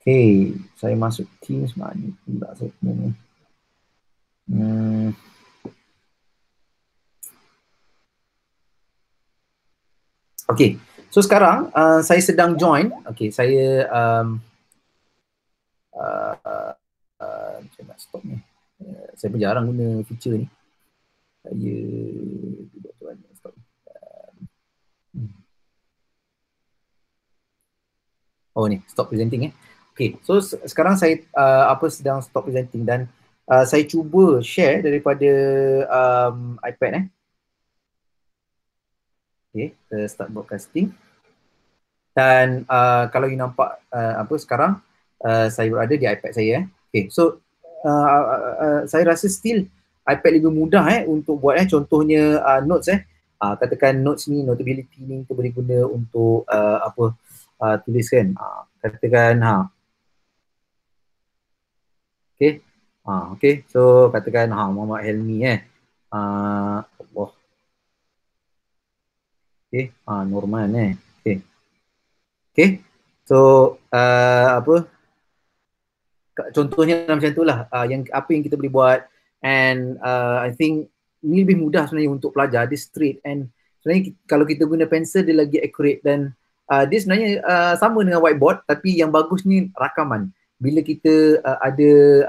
Okay, saya masuk Teams mana pula saya punya ni. Okay, so sekarang saya sedang join. Okay, saya macam nak stop ni. Saya pun jarang guna feature ni. Saya tidak tahu nak stop. Ni stop presenting Okay, so sekarang saya sedang stop presenting dan saya cuba share daripada iPad Okay, kita start broadcasting. Dan kalau you nampak sekarang saya berada di iPad saya Okay, so saya rasa still iPad lebih mudah untuk buat contohnya notes katakan notes ni, notability ni kita boleh guna untuk tulis kan. Katakan Okay, okay, so katakan Muhammad Helmi Allah. Okay, Norman okay. Okay, so contohnya macam tu lah yang apa yang kita boleh buat. And I think ni lebih mudah sebenarnya untuk pelajar, dia straight, and sebenarnya kalau kita guna pensel dia lagi accurate, dan dia sebenarnya sama dengan whiteboard, tapi yang bagus ni rakaman. Bila kita ada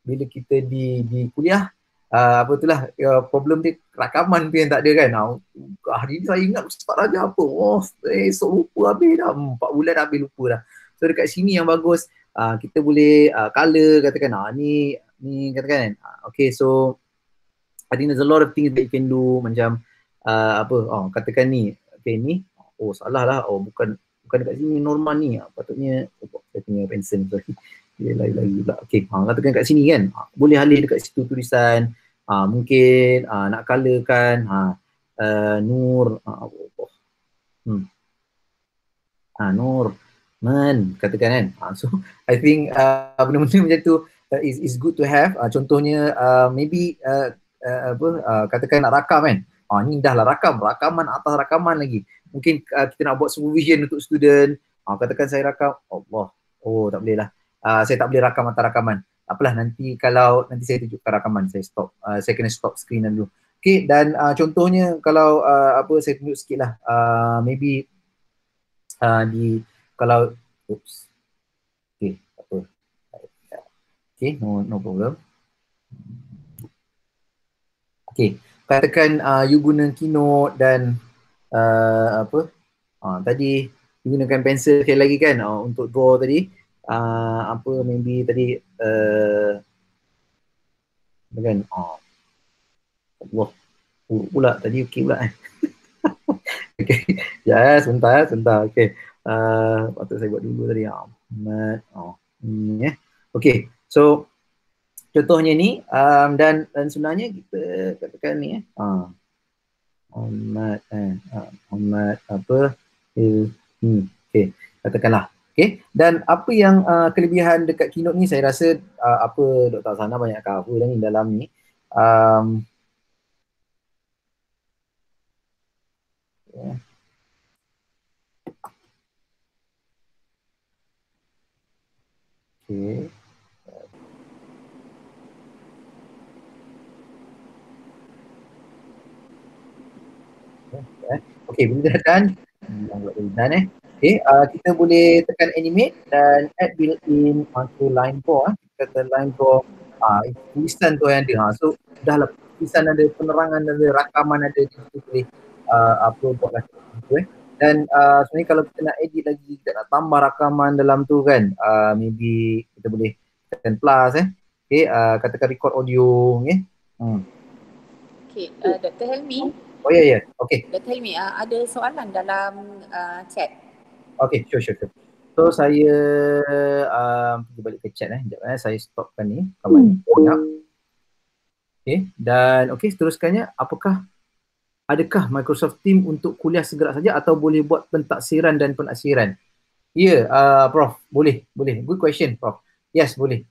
bila kita di kuliah problem dia rakaman tu yang tak ada kan. Hari ni saya ingat Ustaz Raja apa, esok lupa habis dah, 4 bulan dah habis lupa dah. So dekat sini yang bagus kita boleh color, katakan ni katakan okay, so I think there's a lot of things that you can do, macam katakan ni, okay ni salah lah, bukan dekat sini Norman ni, patutnya saya punya pensel dia lagi pula. Okay, katakan kat sini kan, boleh alih dekat situ tulisan, mungkin nak colorkan Nur Nur Man, katakan kan. So I think benda-benda macam tu is good to have. Contohnya maybe katakan nak rakam kan, ni dah lah rakaman atas rakaman lagi. Mungkin kita nak buat supervision untuk student, katakan saya rakam Allah, tak boleh lah, saya tak boleh rakam atas rakaman. Tak apalah, nanti kalau nanti saya tunjukkan rakaman, saya stop, saya kena stop screen dulu. Okay, dan contohnya kalau saya tunjuk sikit lah, maybe kalau okay, apa, okay, no problem. Okay, katakan you guna Keynote dan apa tadi you gunakan pensel sekali lagi kan untuk draw tadi, apa maybe tadi kan Allah pula tadi okey pula okey ya sebentar okey patut saya buat dulu tadi okey so contohnya ni dan sebenarnya kita katakan ni Muhammad apa okey katakanlah okey dan apa yang kelebihan dekat Keynote ni saya rasa apa Dr. Hasanah banyak cover dah ni dalam ni okey okey bila dah done okey kita boleh tekan animate dan add built-in ke line draw kita kata line draw tulisan tu yang ada so dah lah tulisan ada, penerangan ada, rakaman ada, kita boleh apa buat lah dan sebenarnya kalau kita nak edit lagi, kita nak tambah rakaman dalam tu kan maybe kita boleh tekan plus okey katakan record audio okey Dr. Helmi. Oh ya okey Dr. Helmi ada soalan dalam chat. okey sure so saya pergi balik ke chat sekejap saya stopkan ni kamera ni okey dan okey seteruskannya adakah Microsoft Teams untuk kuliah segera saja atau boleh buat pentaksiran dan penaksiran? Ya, Prof, boleh. Good question, Prof. Yes, boleh.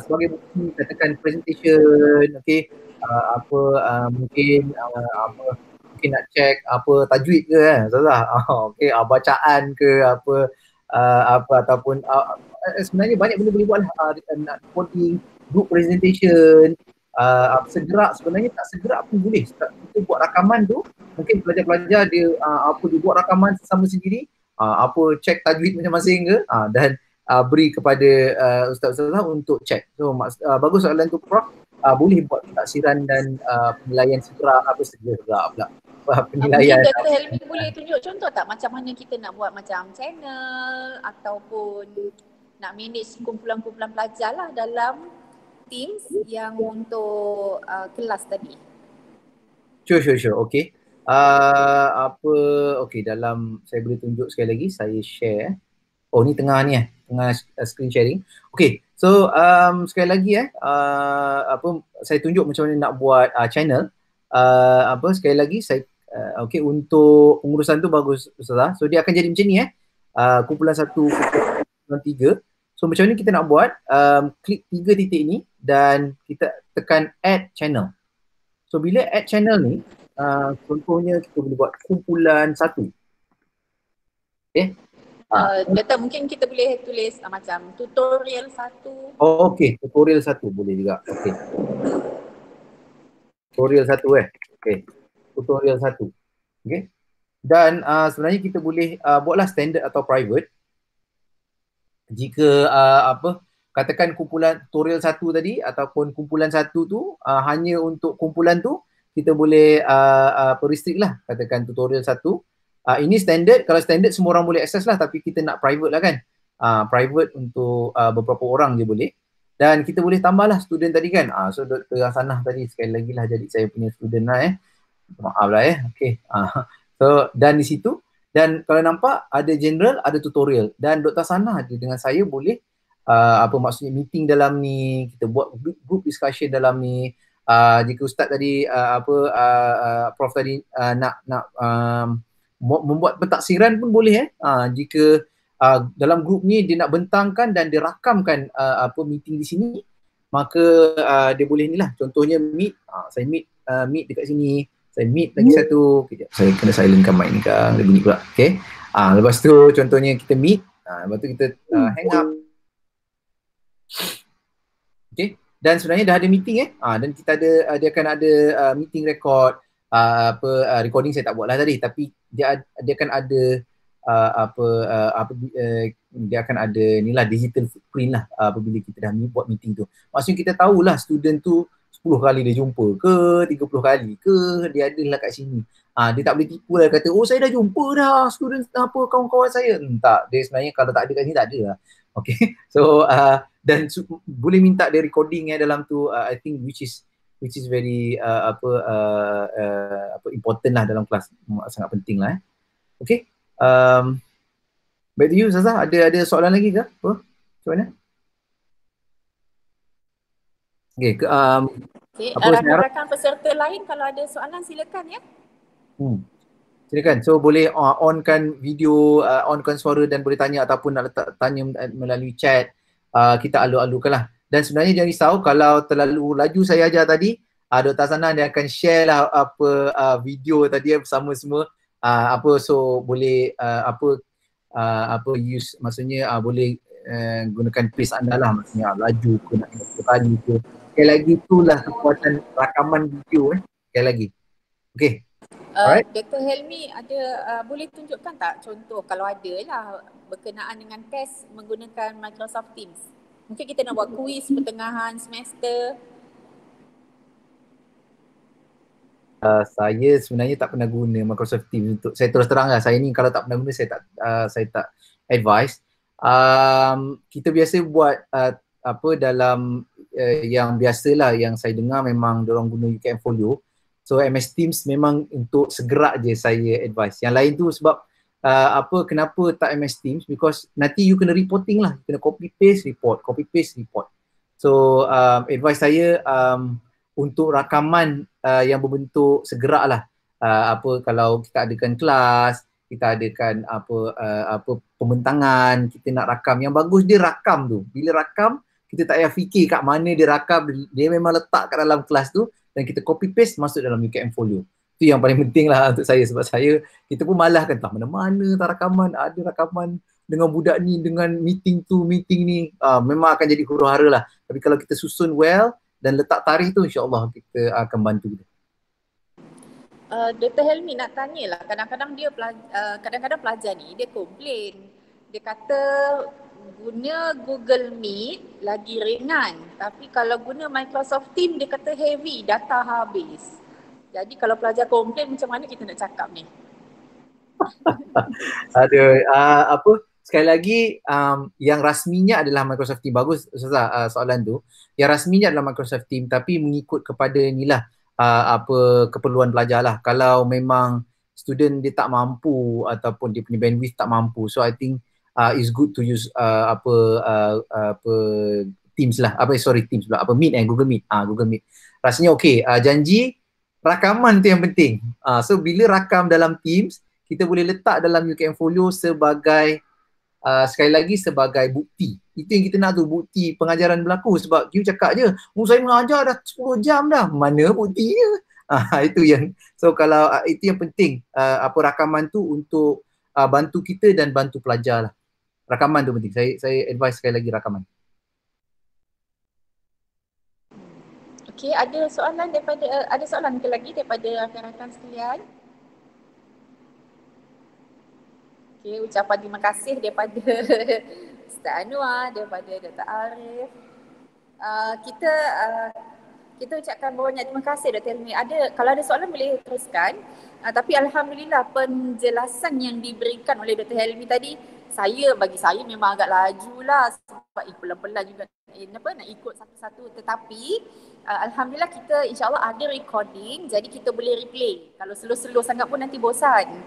Sebagai bukti katakan presentation, okey, mungkin mungkin nak check apa tajwid ke salah. Okey, bacaan ke apa ataupun sebenarnya banyak benda boleh buat lah, nak coding, group presentation, segera sebenarnya tak segera pun boleh. Kita buat rakaman tu, mungkin pelajar-pelajar dia dia buat rakaman sama sendiri, check tajwid masing-masing ke dan beri kepada ustaz-ustazah untuk check. So bagus soalan tu Prof. Boleh buat taksiran dan penilaian segera penilaian. Mungkin Dr. Helmi boleh tunjuk contoh tak macam mana kita nak buat macam channel ataupun nak manage kumpulan-kumpulan pelajar lah dalam Teams yang untuk kelas tadi. Sure. Okey. Okey dalam saya boleh tunjuk sekali lagi, saya share. Oh ni tengah ni tengah screen sharing. Okey. So sekali lagi saya tunjuk macam mana nak buat channel. Sekali lagi saya okey untuk pengurusan tu bagus Ustazah. So dia akan jadi macam ni kumpulan 1, kumpulan 3. So macam mana kita nak buat, klik 3 titik ni dan kita tekan add channel. So bila add channel ni, contohnya kita boleh buat kumpulan 1. Okay. Doktor mungkin kita boleh tulis macam tutorial 1. Oh okey, tutorial 1 boleh juga. Okey. Tutorial 1 okey. Tutorial 1. Okey. Dan sebenarnya kita boleh buatlah standard atau private. Jika katakan kumpulan tutorial 1 tadi ataupun kumpulan 1 tu hanya untuk kumpulan tu, kita boleh restrict lah, katakan tutorial 1. Ini standard, kalau standard semua orang boleh access lah, tapi kita nak private lah kan. Private untuk beberapa orang je boleh. Dan kita boleh tambah lah student tadi kan. So Dr. Hasanah tadi sekali lagi lah jadi saya punya student lah maaf lah okay. So dan di situ, dan kalau nampak ada general, ada tutorial, dan Dr. Hasanah dengan saya boleh maksudnya meeting dalam ni, kita buat group discussion dalam ni. Jika Ustaz tadi Prof tadi nak membuat pentaksiran pun boleh jika dalam grup ni dia nak bentangkan dan dia rakamkan meeting di sini, maka dia boleh ni lah, contohnya meet, saya meet dekat sini, saya meet lagi satu, kejap saya kena silentkan mic ni kan, dia bunyi pula, okay. Lepas tu contohnya kita meet, lepas tu kita hang up, okay. Dan sebenarnya dah ada meeting dan kita ada, dia akan ada meeting record, recording saya tak buat lah tadi, tapi dia akan ada dia akan ada ni lah, digital footprint lah apabila kita dah buat meeting tu. Maksudnya kita tahulah student tu 10 10 kali dia jumpa ke, 30 kali ke, dia adalah kat sini. Dia tak boleh tipu lah kata, oh saya dah jumpa dah student apa kawan-kawan saya. Tak, dia sebenarnya kalau tak ada kat sini tak ada lah. Okay, so dan boleh minta dia recording dalam tu, I think which is very important lah dalam kelas, sangat penting lah. Okay, back to you Zaza, ada soalan lagi ke? Apa? Macam mana? Okay, Okay, rakan-rakan peserta lain kalau ada soalan silakan ya. Silakan. So boleh onkan video, onkan suara dan boleh tanya ataupun nak letak tanya melalui chat. Kita alu-alukan lah. Dan sebenarnya jangan risau kalau terlalu laju saya ajar tadi, Dr. Hasanah dia akan share lah video tadi bersama semua. So boleh use, maksudnya boleh gunakan pace anda lah, maksudnya laju ke nak kali ke. Sekali lagi itulah kekuatan rakaman video sekali lagi. Okay. Alright. Dr. Helmi ada boleh tunjukkan tak contoh kalau ada lah berkenaan dengan test menggunakan Microsoft Teams? Mungkin kita nak buat kuis pertengahan semester. Saya sebenarnya tak pernah guna Microsoft Teams untuk, saya terus terang lah, saya ni kalau tak pernah guna saya tak advise. Kita biasa buat dalam yang biasalah yang saya dengar memang diorang guna UKM Folio. So MS Teams memang untuk segerak je saya advise. Yang lain tu sebab kenapa tak MS Teams, because nanti you kena reporting lah, kena copy paste report. So advice saya untuk rakaman yang berbentuk segerak lah, kalau kita adakan kelas, kita adakan pembentangan, kita nak rakam, yang bagus dia rakam tu. Bila rakam kita tak payah fikir kat mana dia rakam, dia memang letak kat dalam kelas tu dan kita copy paste masuk dalam UKM Folio. Itu yang paling penting lah untuk saya, sebab kita pun malas kan, tak mana-mana tak rakaman, ada rakaman dengan budak ni, dengan meeting tu, meeting ni, memang akan jadi huru-hara lah. Tapi kalau kita susun well dan letak tarikh tu, insyaAllah kita akan bantu kita. Dr. Helmi nak tanya lah, kadang-kadang pelajar ni dia komplain, dia kata guna Google Meet lagi ringan, tapi kalau guna Microsoft Teams dia kata heavy, data habis. Jadi kalau pelajar komplain, macam mana kita nak cakap ni? Sekali lagi, yang rasminya adalah Microsoft Teams. Bagus Ustazah soalan tu. Yang rasminya adalah Microsoft Teams, tapi mengikut kepada inilah keperluan pelajar lah. Kalau memang student dia tak mampu ataupun dia punya bandwidth tak mampu, so I think it's good to use Teams lah. Teams pula. Meet Google Meet. Google Meet. Rasanya okey. Janji rakaman tu yang penting. So bila rakam dalam Teams, kita boleh letak dalam UKM Folio sebagai sekali lagi sebagai bukti. Itu yang kita nak tu, bukti pengajaran berlaku. Sebab you cakap je, saya mengajar dah 10 jam dah. Mana buktinya? Itu yang, so kalau itu yang penting, rakaman tu untuk bantu kita dan bantu pelajar lah. Rakaman tu penting. Saya advise sekali lagi rakaman. Okey, ada soalan lagi daripada rakan-rakan sekalian? Okey, ucapan terima kasih daripada Ustaz Anwar, daripada Dr. Arif. Kita ucapkan banyak terima kasih Dr. Helmi. Kalau ada soalan boleh teruskan. Tapi alhamdulillah penjelasan yang diberikan oleh Dr. Helmi tadi, bagi saya memang agak laju lah sebab pelan-pelan juga nak ikut satu-satu, tetapi alhamdulillah kita insyaAllah ada recording, jadi kita boleh replay. Kalau slow-slow sangat pun nanti bosan.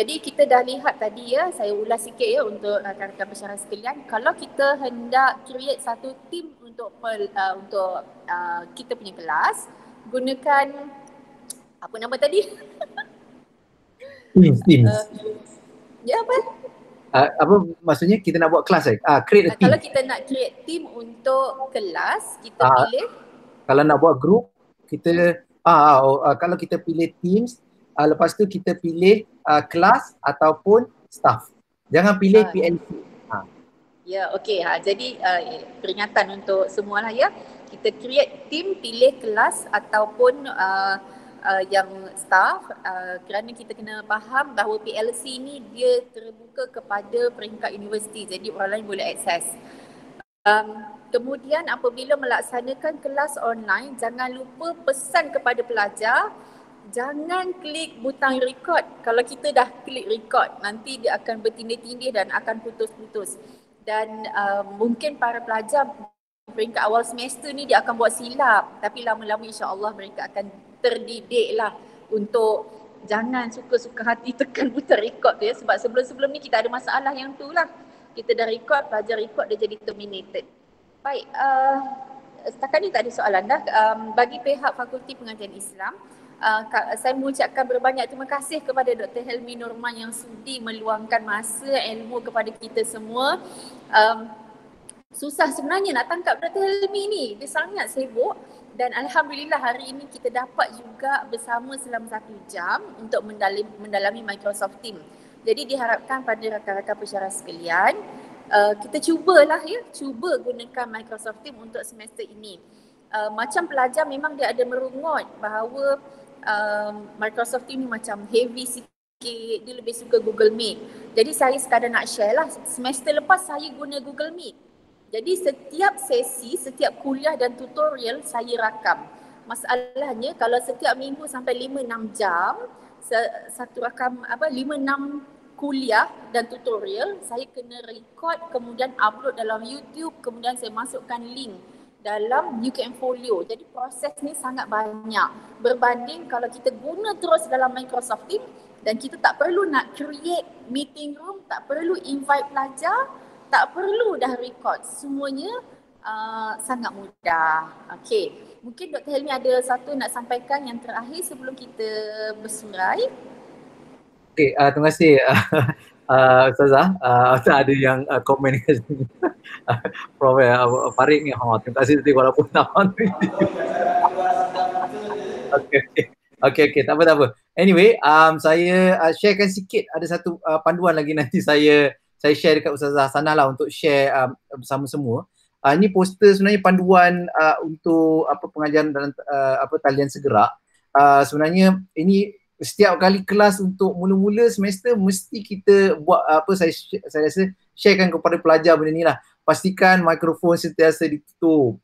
Jadi kita dah lihat tadi ya, saya ulas sikit ya untuk rakan-rakan pensyarah sekalian. Kalau kita hendak create satu team untuk kita punya kelas, gunakan apa nama tadi? Teams. Ya apa? Maksudnya kita nak buat kelas create a team. Kalau kita nak create team untuk kelas, kita pilih. Kalau nak buat group, kita kalau kita pilih teams, lepas tu kita pilih kelas ataupun staff. Jangan pilih PNC. Ya, okey. Jadi peringatan untuk semualah ya. Kita create team, pilih kelas ataupun yang staff, kerana kita kena faham bahawa PLC ni dia terbuka kepada peringkat universiti, jadi orang lain boleh akses. Kemudian apabila melaksanakan kelas online, jangan lupa pesan kepada pelajar, jangan klik butang record. Kalau kita dah klik record, nanti dia akan bertindih-tindih dan akan putus-putus. Dan mungkin para pelajar peringkat awal semester ni dia akan buat silap, tapi lama-lama insya-Allah mereka akan terdidik lah untuk jangan suka-suka hati tekan butang record tu ya, sebab sebelum-sebelum ni kita ada masalah yang tu lah. Kita dah record, pelajar record dia jadi terminated. Baik, setakat ni tak ada soalan dah. Bagi pihak Fakulti Pengajian Islam, saya mengucapkan berbanyak terima kasih kepada Dr. Helmi Norman yang sudi meluangkan masa ilmu kepada kita semua. Susah sebenarnya nak tangkap Dr. Helmi ni, dia sangat sibuk dan Alhamdulillah hari ini kita dapat juga bersama selama 1 jam untuk mendalami Microsoft Teams. Jadi diharapkan pada rakan-rakan pensyarah sekalian, kita cubalah ya, cuba gunakan Microsoft Teams untuk semester ini. Macam pelajar memang dia ada merungut bahawa Microsoft Teams ni macam heavy sikit, dia lebih suka Google Meet. Jadi saya sekadar nak share lah, semester lepas saya guna Google Meet. Jadi setiap sesi, setiap kuliah dan tutorial saya rakam. Masalahnya kalau setiap minggu sampai 5-6 jam, satu rakam 5-6 kuliah dan tutorial, saya kena record, kemudian upload dalam YouTube, kemudian saya masukkan link dalam UKM Folio. Jadi proses ni sangat banyak berbanding kalau kita guna terus dalam Microsoft Teams dan kita tak perlu nak create meeting room, tak perlu invite pelajar, tak perlu dah record. Semuanya sangat mudah. Okey, mungkin Dr. Helmi ada satu nak sampaikan yang terakhir sebelum kita bersurai. Okay, terima kasih Ustazah. Ada yang komen kat sini. Prof Farid ni, terima kasih tadi walaupun tak pandai. Okay, tak apa. Anyway, saya sharekan sikit, ada satu panduan lagi nanti saya share dekat Ustazah Sanah lah untuk share bersama semua. Ini poster sebenarnya panduan untuk pengajaran dalam talian segerak. Sebenarnya ini setiap kali kelas untuk mula-mula semester mesti kita buat saya rasa sharekan kepada pelajar benda ni lah. Pastikan mikrofon sentiasa ditutup.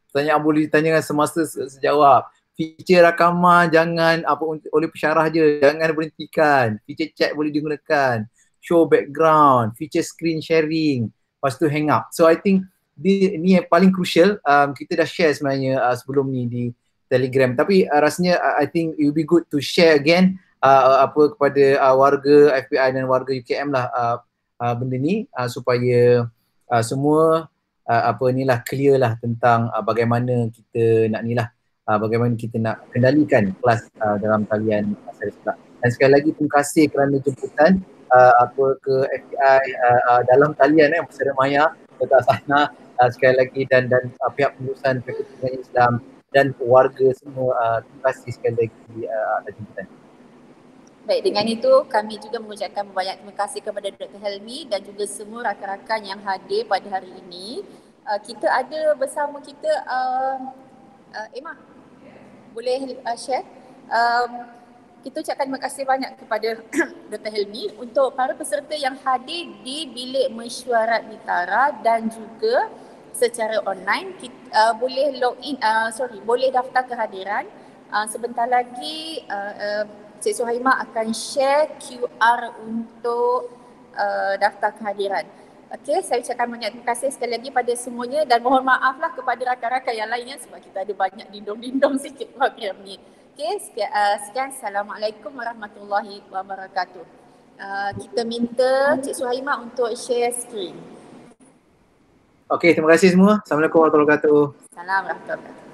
Pertanyaan boleh ditanyakan semasa sejawab. Feature rakaman jangan oleh pensyarah je, jangan berhentikan. Feature chat boleh digunakan. Show background, feature screen sharing, lepas tu hang up. So I think ni yang paling crucial. Kita dah share sebenarnya sebelum ni di Telegram, tapi rasanya I think it will be good to share again kepada warga FPI dan warga UKM lah benda ni supaya semua clear lah tentang bagaimana kita nak bagaimana kita nak kendalikan kelas dalam talian seretak. Dan sekali lagi terima kasih kerana jemputan ke FPI dalam talian bersama Maya, Dr. Sanah sekali lagi dan pihak pengurusan Fakulti Pengajian Islam dan warga semua. Terima kasih sekali lagi atas jemputan. Baik, dengan itu kami juga mengucapkan banyak terima kasih kepada Dr. Helmi dan juga semua rakan-rakan yang hadir pada hari ini. Kita ada bersama kita Emma, boleh share? Kita ucapkan terima kasih banyak kepada Dr. Helmi untuk para peserta yang hadir di bilik mesyuarat Mitara dan juga secara online. Kita, boleh login, boleh daftar kehadiran. Sebentar lagi Cik Suhaimah akan share QR untuk daftar kehadiran. Okey, saya ucapkan banyak terima kasih sekali lagi pada semuanya dan mohon maaflah kepada rakan-rakan yang lainnya sebab kita ada banyak dindong-dindong sikit program ni. Okey, sekian. Assalamualaikum warahmatullahi wabarakatuh. Kita minta Cik Suhaimah untuk share screen. Okey, terima kasih semua. Assalamualaikum warahmatullahi wabarakatuh. Assalamualaikum warahmatullahi wabarakatuh.